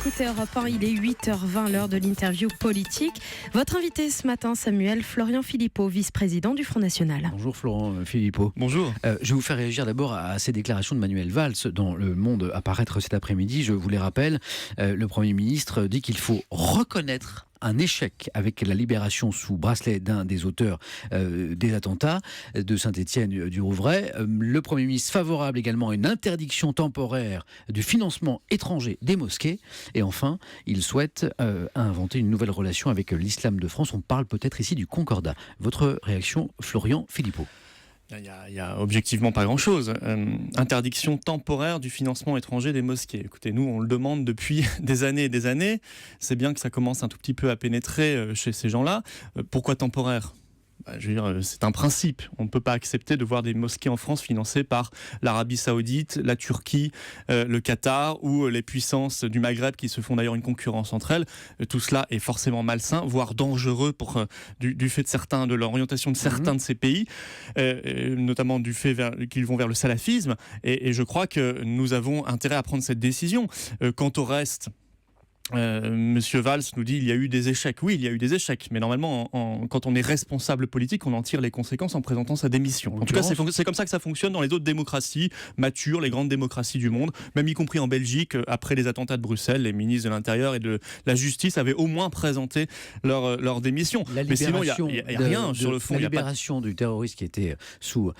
écoutez Europe 1, il est 8h20, l'heure de l'interview politique. Votre invité ce matin, Samuel Florian Philippot, vice-président du Front National. Bonjour Florent Philippot. Bonjour. Je vais vous faire réagir d'abord à ces déclarations de Manuel Valls dans Le Monde à paraître cet après-midi. Je vous les rappelle, le Premier ministre dit qu'il faut reconnaître un échec avec la libération sous bracelet d'un des auteurs des attentats de Saint-Étienne-du-Rouvray. Le Premier ministre favorable également à une interdiction temporaire du financement étranger des mosquées. Et enfin, il souhaite inventer une nouvelle relation avec l'islam de France. On parle peut-être ici du Concordat. Votre réaction, Florian Philippot? Il y a objectivement pas grand-chose. Interdiction temporaire du financement étranger des mosquées. Écoutez, nous, on le demande depuis des années et des années. C'est bien que ça commence un tout petit peu à pénétrer chez ces gens-là. Pourquoi temporaire ? Je veux dire, c'est un principe. On ne peut pas accepter de voir des mosquées en France financées par l'Arabie Saoudite, la Turquie, le Qatar ou les puissances du Maghreb qui se font d'ailleurs une concurrence entre elles. Tout cela est forcément malsain, voire dangereux du fait de l'orientation de certains de ces pays, notamment du fait qu'ils vont vers le salafisme. Et je crois que nous avons intérêt à prendre cette décision. Quant au reste... Monsieur Valls nous dit il y a eu des échecs. Oui, il y a eu des échecs, mais normalement, quand on est responsable politique, on en tire les conséquences en présentant sa démission. En tout cas, c'est comme ça que ça fonctionne dans les autres démocraties matures, les grandes démocraties du monde, même y compris en Belgique. Après les attentats de Bruxelles, les ministres de l'Intérieur et de la Justice avaient au moins présenté leur démission. Mais sinon, il n'y a rien sur le fond. La libération du terroriste qui était sous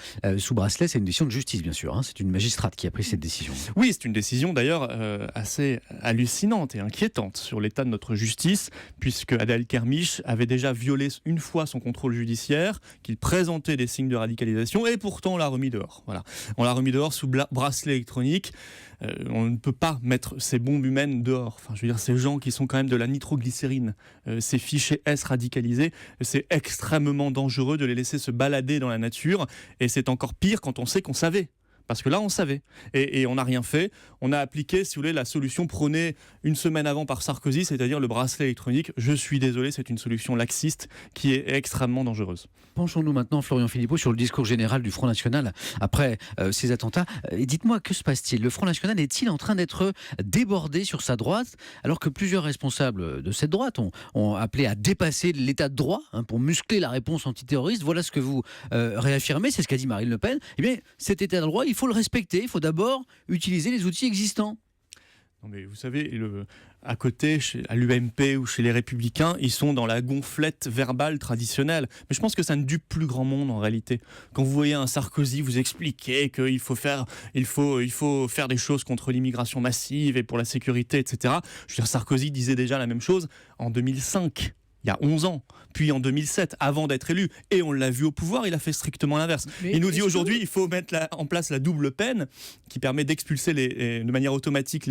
bracelet, c'est une décision de justice, bien sûr. C'est une magistrate qui a pris cette décision. Oui, c'est une décision d'ailleurs assez hallucinante et inquiétante sur l'état de notre justice, puisque Adel Kermiche avait déjà violé une fois son contrôle judiciaire, qu'il présentait des signes de radicalisation, et pourtant on l'a remis dehors. Voilà. On l'a remis dehors sous bracelet électronique. On ne peut pas mettre ces bombes humaines dehors. Enfin, je veux dire, ces gens qui sont quand même de la nitroglycérine, ces fichiers S radicalisés, c'est extrêmement dangereux de les laisser se balader dans la nature, et c'est encore pire quand on sait qu'on savait. Parce que là, on savait. Et on n'a rien fait. On a appliqué, si vous voulez, la solution prônée une semaine avant par Sarkozy, c'est-à-dire le bracelet électronique. Je suis désolé, c'est une solution laxiste qui est extrêmement dangereuse. Penchons-nous maintenant, Florian Philippot, sur le discours général du Front National après ces attentats. Et dites-moi, que se passe-t-il ? Le Front National est-il en train d'être débordé sur sa droite, alors que plusieurs responsables de cette droite ont appelé à dépasser l'état de droit pour muscler la réponse antiterroriste ? Voilà ce que vous réaffirmez, c'est ce qu'a dit Marine Le Pen. Eh bien, cet état de droit, il faut le respecter, il faut d'abord utiliser les outils existants. Non mais vous savez, à côté, à l'UMP ou chez les Républicains, ils sont dans la gonflette verbale traditionnelle. Mais je pense que ça ne dupe plus grand monde en réalité. Quand vous voyez un Sarkozy vous expliquer qu'il faut faire des choses contre l'immigration massive et pour la sécurité, etc. Je veux dire, Sarkozy disait déjà la même chose en 2005. Il y a 11 ans, puis en 2007, avant d'être élu. Et on l'a vu au pouvoir, il a fait strictement l'inverse. Il nous dit aujourd'hui il faut mettre en place la double peine qui permet d'expulser de manière automatique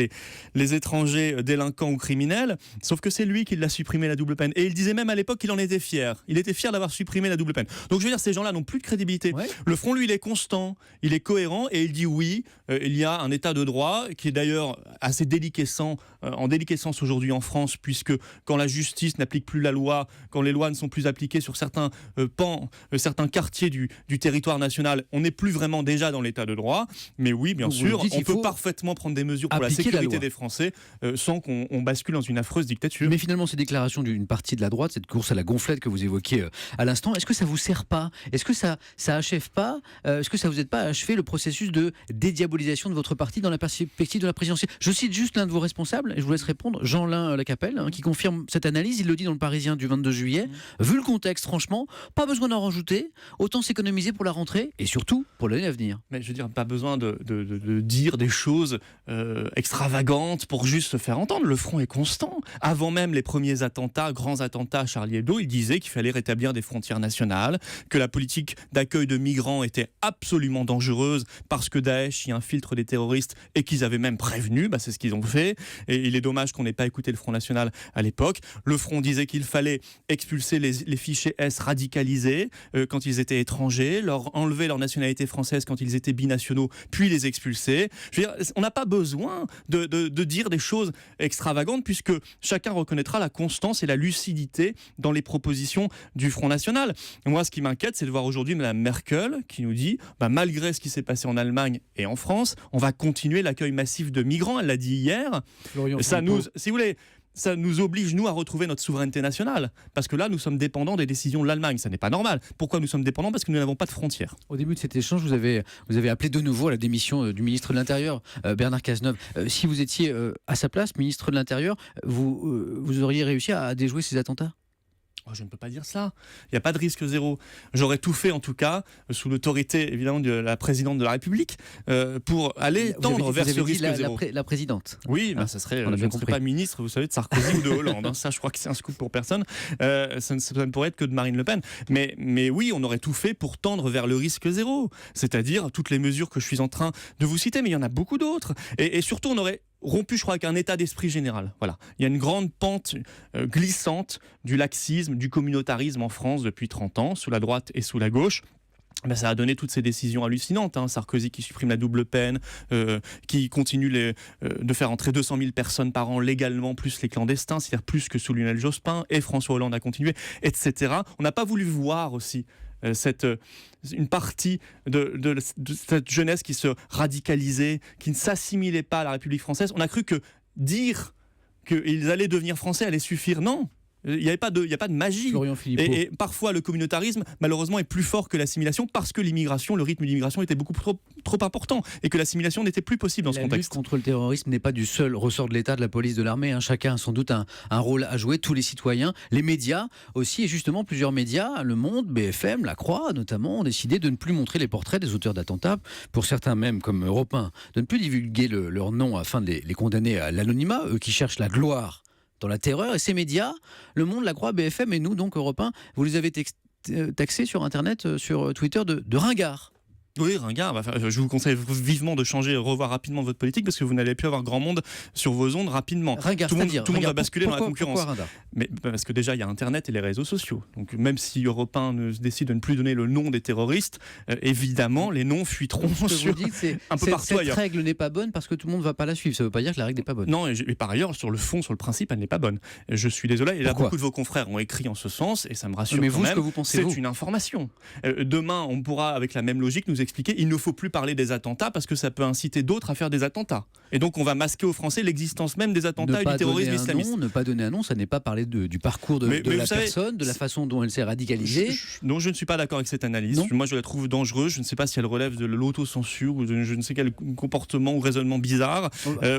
les étrangers délinquants ou criminels. Sauf que c'est lui qui l'a supprimé, la double peine. Et il disait même à l'époque qu'il en était fier. Il était fier d'avoir supprimé la double peine. Donc je veux dire, ces gens-là n'ont plus de crédibilité. Ouais. Le Front, lui, il est constant, il est cohérent et il dit oui, il y a un état de droit qui est d'ailleurs assez en déliquescence aujourd'hui en France, puisque quand la justice n'applique plus la loi, quand les lois ne sont plus appliquées sur certains certains quartiers du territoire national, on n'est plus vraiment déjà dans l'état de droit. Mais oui, bien sûr, on peut parfaitement prendre des mesures pour la sécurité des Français sans qu'on bascule dans une affreuse dictature. Mais finalement, ces déclarations d'une partie de la droite, cette course à la gonflette que vous évoquiez à l'instant, est-ce que ça vous sert pas ? Est-ce que ça achève pas ? Est-ce que ça vous aide pas à achever le processus de dédiabolisation de votre parti dans la perspective de la présidentielle ? Je cite juste l'un de vos responsables, et je vous laisse répondre, Jean-Lin Lacapelle, qui confirme cette analyse. Il le dit dans le Parisien du 22 juillet. Vu le contexte, franchement, pas besoin d'en rajouter, autant s'économiser pour la rentrée et surtout pour l'année à venir. Mais je veux dire, pas besoin de dire des choses extravagantes pour juste se faire entendre. Le Front est constant. Avant même les premiers attentats, grands attentats à Charlie Hebdo, il disait qu'il fallait rétablir des frontières nationales, que la politique d'accueil de migrants était absolument dangereuse parce que Daesh y infiltre des terroristes et qu'ils avaient même prévenu, c'est ce qu'ils ont fait. Et il est dommage qu'on n'ait pas écouté le Front National à l'époque. Le Front disait qu'il fallait fallait expulser les fichiers S radicalisés quand ils étaient étrangers, leur enlever leur nationalité française quand ils étaient binationaux, puis les expulser. Je veux dire, on n'a pas besoin de dire des choses extravagantes, puisque chacun reconnaîtra la constance et la lucidité dans les propositions du Front National. Et moi, ce qui m'inquiète, c'est de voir aujourd'hui Mme Merkel qui nous dit, malgré ce qui s'est passé en Allemagne et en France, on va continuer l'accueil massif de migrants. Elle l'a dit hier. Ça nous, si vous voulez, ça nous oblige, nous, à retrouver notre souveraineté nationale. Parce que là, nous sommes dépendants des décisions de l'Allemagne. Ça n'est pas normal. Pourquoi nous sommes dépendants ? Parce que nous n'avons pas de frontières. Au début de cet échange, vous avez appelé de nouveau à la démission du ministre de l'Intérieur, Bernard Cazeneuve. Si vous étiez à sa place, ministre de l'Intérieur, vous auriez réussi à déjouer ces attentats ? Je ne peux pas dire ça. Il n'y a pas de risque zéro. J'aurais tout fait, en tout cas, sous l'autorité, évidemment, de la présidente de la République, pour aller tendre vers ce risque zéro. La présidente. Oui, ça serait, je ne serais pas ministre, vous savez, de Sarkozy ou de Hollande. Ça, je crois que c'est un scoop pour personne. Ça ne pourrait être que de Marine Le Pen. Mais oui, on aurait tout fait pour tendre vers le risque zéro. C'est-à-dire toutes les mesures que je suis en train de vous citer, mais il y en a beaucoup d'autres. Et surtout, on aurait rompu, je crois, avec un état d'esprit général. Voilà. Il y a une grande pente glissante du laxisme, du communautarisme en France depuis 30 ans, sous la droite et sous la gauche. Ça a donné toutes ces décisions hallucinantes. Sarkozy qui supprime la double peine, qui continue de faire entrer 200 000 personnes par an légalement, plus les clandestins, c'est-à-dire plus que sous Lionel Jospin, et François Hollande a continué, etc. On n'a pas voulu voir aussi une partie de cette jeunesse qui se radicalisait, qui ne s'assimilait pas à la République française. On a cru que dire qu'ils allaient devenir français allait suffire. Non, il n'y a pas de magie. Et parfois, le communautarisme, malheureusement, est plus fort que l'assimilation parce que l'immigration, le rythme d'immigration était beaucoup trop important et que l'assimilation n'était plus possible dans ce contexte. La lutte contre le terrorisme n'est pas du seul ressort de l'État, de la police, de l'armée. Chacun a sans doute un rôle à jouer, tous les citoyens, les médias aussi. Et justement, plusieurs médias, Le Monde, BFM, La Croix notamment, ont décidé de ne plus montrer les portraits des auteurs d'attentats. Pour certains même, comme Europe 1, de ne plus divulguer leur nom afin de les condamner à l'anonymat, eux qui cherchent la gloire dans la terreur. Et ces médias, Le Monde, La Croix, BFM et nous, donc Europe 1, vous les avez taxés sur Internet, sur Twitter de ringards. Oui, ringard. Je vous conseille vivement de changer, revoir rapidement votre politique parce que vous n'allez plus avoir grand monde sur vos ondes rapidement. Ringard, tout le monde va basculer dans la concurrence. Pourquoi mais parce que déjà, il y a Internet et les réseaux sociaux. Donc même si Europe 1 décide de ne plus donner le nom des terroristes, évidemment, les noms fuiteront un peu partout ailleurs. Cette règle n'est pas bonne parce que tout le monde ne va pas la suivre. Ça ne veut pas dire que la règle n'est pas bonne. Non, et par ailleurs, sur le fond, sur le principe, elle n'est pas bonne. Je suis désolé. Et là, beaucoup de vos confrères ont écrit en ce sens et ça me rassure. Mais quand même. Ce que vous pensez, c'est une information. Demain, on pourra, avec la même logique, nous expliquer il ne faut plus parler des attentats parce que ça peut inciter d'autres à faire des attentats. Et donc on va masquer aux Français l'existence même des attentats et du terrorisme islamiste. Ne pas donner un nom, ça n'est pas parler du parcours de la personne, de la façon dont elle s'est radicalisée. Non, je ne suis pas d'accord avec cette analyse. Moi, je la trouve dangereuse. Je ne sais pas si elle relève de l'autocensure ou de je ne sais quel comportement ou raisonnement bizarre.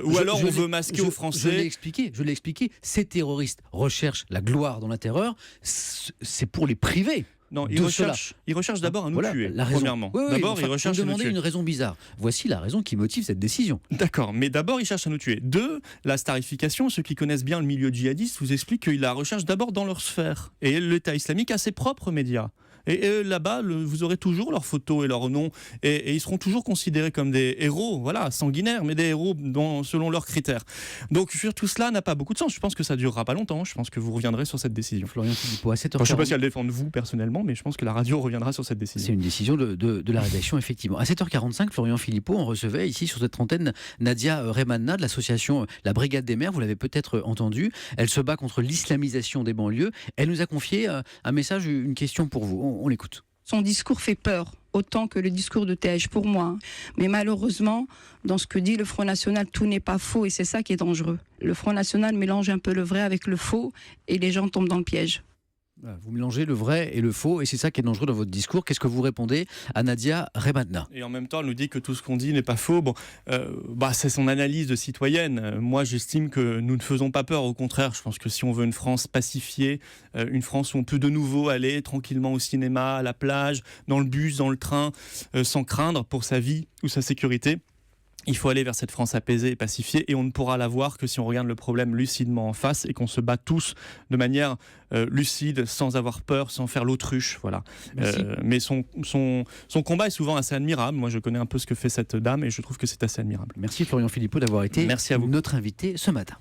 Ou alors on veut masquer aux Français. Je l'ai expliqué. Ces terroristes recherchent la gloire dans la terreur. C'est pour les priver. Non, ils recherchent d'abord à nous tuer, premièrement. D'abord, ils recherchent à nous tuer. Une raison bizarre. Voici la raison qui motive cette décision. D'accord, mais d'abord, ils cherchent à nous tuer. 2, la starification, ceux qui connaissent bien le milieu djihadiste vous expliquent qu'ils la recherchent d'abord dans leur sphère. Et l'État islamique a ses propres médias. Et là-bas, vous aurez toujours leurs photos et leurs noms. Et ils seront toujours considérés comme des héros, voilà, sanguinaires, mais des héros selon leurs critères. Donc, tout cela n'a pas beaucoup de sens. Je pense que ça ne durera pas longtemps. Je pense que vous reviendrez sur cette décision. Florian Philippot, à 7h40. Je ne sais pas si elle défend vous personnellement, mais je pense que la radio reviendra sur cette décision. C'est une décision de la rédaction, effectivement. À 7h45, Florian Philippot, on recevait ici sur cette antenne Nadia Remadna de l'association La Brigade des Mères. Vous l'avez peut-être entendu. Elle se bat contre l'islamisation des banlieues. Elle nous a confié un message, une question pour vous. On l'écoute. Son discours fait peur, autant que le discours de Tej pour moi. Mais malheureusement, dans ce que dit le Front National, tout n'est pas faux et c'est ça qui est dangereux. Le Front National mélange un peu le vrai avec le faux et les gens tombent dans le piège. Vous mélangez le vrai et le faux et c'est ça qui est dangereux dans votre discours. Qu'est-ce que vous répondez à Nadia Remadna ? Et en même temps, elle nous dit que tout ce qu'on dit n'est pas faux. C'est son analyse de citoyenne. Moi, j'estime que nous ne faisons pas peur. Au contraire, je pense que si on veut une France pacifiée, une France où on peut de nouveau aller tranquillement au cinéma, à la plage, dans le bus, dans le train, sans craindre pour sa vie ou sa sécurité, il faut aller vers cette France apaisée et pacifiée et on ne pourra la voir que si on regarde le problème lucidement en face et qu'on se bat tous de manière lucide, sans avoir peur, sans faire l'autruche. Voilà. Mais son combat est souvent assez admirable. Moi, je connais un peu ce que fait cette dame et je trouve que c'est assez admirable. Merci Florian Philippot d'avoir été notre invité ce matin.